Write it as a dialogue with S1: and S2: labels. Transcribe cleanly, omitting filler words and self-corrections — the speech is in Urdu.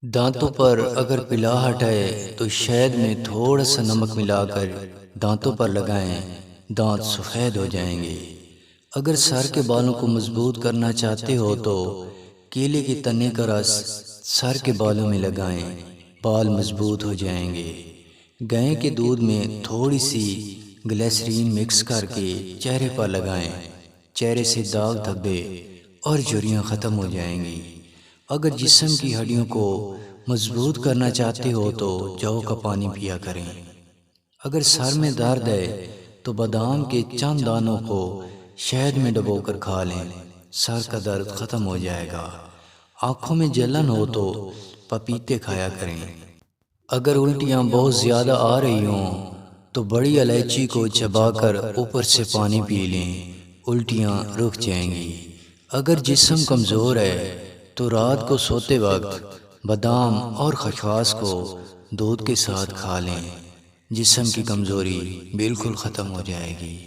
S1: دانتوں پر اگر پلاہٹ ہے تو شہد میں تھوڑا سا نمک ملا کر دانتوں پر لگائیں، دانت سفید ہو جائیں گے۔ اگر سر کے بالوں کو مضبوط کرنا چاہتے ہو تو کیلے کے تنے کا رس سر کے بالوں میں لگائیں، بال مضبوط ہو جائیں گے۔ گائے کے دودھ میں تھوڑی سی گلیسرین مکس کر کے چہرے پر لگائیں، چہرے سے داغ دھبے اور جھریاں ختم ہو جائیں گی۔ اگر جسم کی ہڈیوں کو مضبوط کرنا چاہتے ہو تو جو کا پانی پیا کریں۔ اگر سر میں درد ہے تو بادام کے چند دانوں کو شہد میں ڈبو کر کھا لیں، سر کا درد ختم ہو جائے گا۔ آنکھوں میں جلن ہو تو پپیتے کھایا کریں۔ اگر الٹیاں بہت زیادہ آ رہی ہوں تو بڑی الائچی کو چبا کر اوپر سے پانی پی لیں، الٹیاں رک جائیں گی۔ اگر جسم کمزور ہے تو رات کو سوتے وقت بادام اور خسخاس کو دودھ کے ساتھ کھا لیں، جسم کی کمزوری بالکل ختم ہو جائے گی۔